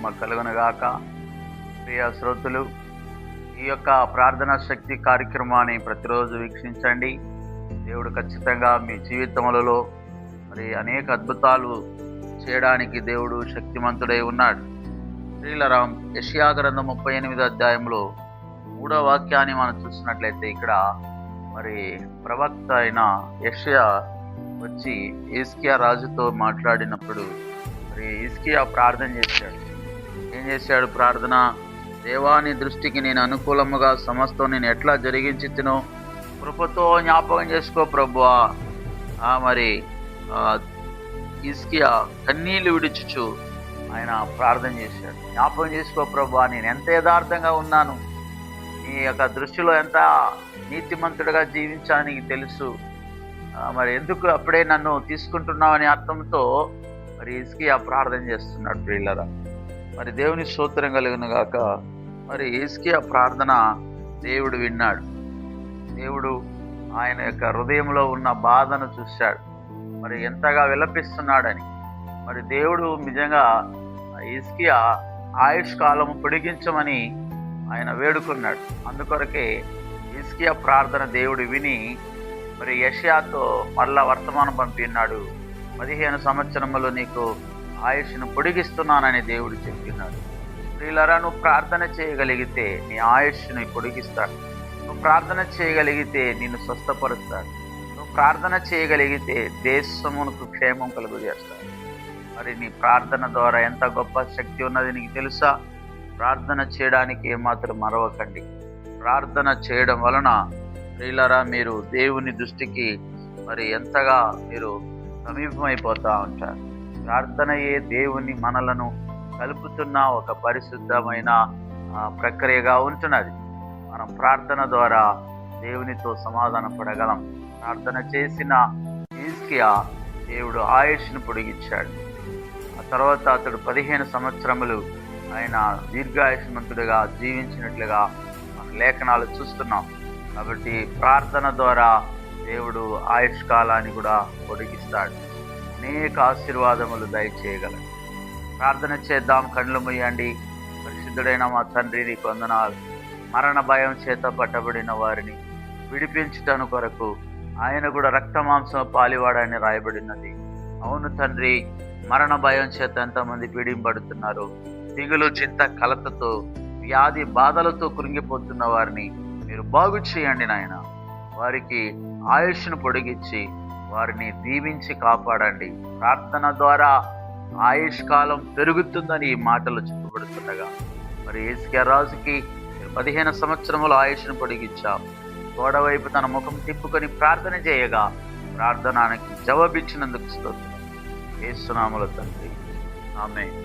మహిమ కలుగునుగాక. ప్రియ శ్రోతలు, ఈ యొక్క ప్రార్థనా శక్తి కార్యక్రమాన్ని ప్రతిరోజు వీక్షించండి. దేవుడు ఖచ్చితంగా మీ జీవితములలో మరి అనేక అద్భుతాలు చేయడానికి దేవుడు శక్తిమంతుడై ఉన్నాడు. ప్రియులారా, యెషయా గ్రంథం 38వ అధ్యాయంలో 3వ వాక్యాన్ని మనం చూసినట్లయితే, ఇక్కడ మరి ప్రవక్త అయిన యెషయా వచ్చి హిజ్కియా రాజుతో మాట్లాడినప్పుడు మరి హిజ్కియా ప్రార్థన చేశాడు. ఏం చేశాడు ప్రార్థన? దేవాని దృష్టికి నేను అనుకూలముగా సమస్తం నేను ఎట్లా జరిగించితినో కృపతో జ్ఞాపకం చేసుకో ప్రభువా. మరి హిజ్కియా కన్నీళ్లు విడుచుచు ఆయన ప్రార్థన చేశాడు. జ్ఞాపకం చేసుకో ప్రభువా, నేను ఎంత యథార్థంగా ఉన్నాను, నీ యొక్క దృష్టిలో ఎంత నీతిమంతుడిగా జీవించాను నీకు తెలుసు, మరి ఎందుకు అప్పుడే నన్ను తీసుకుంటున్నావు అనే అర్థంతో మరి హిజ్కియా ప్రార్థన చేస్తున్నాడు. ప్రియులారా, మరి దేవుని స్తోత్రం కలుగును గాక. మరి హిజ్కియా ప్రార్థన దేవుడు విన్నాడు. దేవుడు ఆయన యొక్క హృదయంలో ఉన్న బాధను చూశాడు, మరి ఎంతగా విలపిస్తున్నాడని. మరి దేవుడు నిజంగా హిజ్కియా ఆయుష్ కాలము పొడిగించమని ఆయన వేడుకున్నాడు. అందుకొరకే హిజ్కియా ప్రార్థన దేవుడు విని మరి యెషయాతో మళ్ళా వర్తమానం పంపినాడు. 15 సంవత్సరములు నీకు ఆయుష్ను పొడిగిస్తున్నానని దేవుడు చెప్పినాడు. ప్రియులారా, నువ్వు ప్రార్థన చేయగలిగితే నీ ఆయుష్ని పొడిగిస్తాడు. నువ్వు ప్రార్థన చేయగలిగితే నిన్ను స్వస్థపరుస్తాడు. నువ్వు ప్రార్థన చేయగలిగితే దేశమునకు క్షేమం కలుగు చేస్తాడు. మరి నీ ప్రార్థన ద్వారా ఎంత గొప్ప శక్తి ఉన్నది నీకు తెలుసా? ప్రార్థన చేయడానికి ఏమాత్రం మరవకండి. ప్రార్థన చేయడం వలన ప్రియులారా, మీరు దేవుని దృష్టికి మరి ఎంతగా మీరు సమీపమైపోతూ ఉంటారు. ప్రార్థనయే దేవుని మనలను కలుపుతున్న ఒక పరిశుద్ధమైన ప్రక్రియగా ఉంటున్నది. మనం ప్రార్థన ద్వారా దేవునితో సమాధాన పడగలం. ప్రార్థన చేసిన హిజ్కియా దేవుడు ఆయుష్ను పొడిగించాడు. ఆ తర్వాత అతడు 15 సంవత్సరములు ఆయన దీర్ఘాయుష్మంతుడిగా జీవించినట్లుగా మన లేఖనాలు చూస్తున్నాం. కాబట్టి ప్రార్థన ద్వారా దేవుడు ఆయుష్ కాలాన్ని కూడా పొడిగిస్తాడు. అనేక ఆశీర్వాదములు దయచేయగలడు. ప్రార్థన చేద్దాం. కళ్ళు మూయండి. పరిశుద్ధుడైన మా తండ్రి, నీకు వందనాలు. మరణ భయం చేత పట్టబడిన వారిని విడిపించుటను కొరకు ఆయన కూడా రక్త మాంసం పాలివాడని రాయబడినది. అవును తండ్రి, మరణ భయం చేత ఎంతమంది పీడింపడుతున్నారు. దిగులు, చింత, కలతతో, వ్యాధి బాధలతో కృంగిపోతున్న వారిని మీరు బాగు చేయండి నాయన. వారికి ఆయుష్ను పొడిగించి వారిని దీవించి కాపాడండి. ప్రార్థన ద్వారా ఆయుష్ కాలం పెరుగుతుందని ఈ మాటలు చెప్పబడుతుండగా మరి హిజ్కియా రాజుకి 15 సంవత్సరములు ఆయుష్ను పొడిగించాం. గోడవైపు తన ముఖం తిప్పుకొని ప్రార్థన చేయగా ప్రార్థనానికి జవాబిచ్చినందుకు స్తోత్రం. యేసు నామములో తండ్రి, ఆమేన్.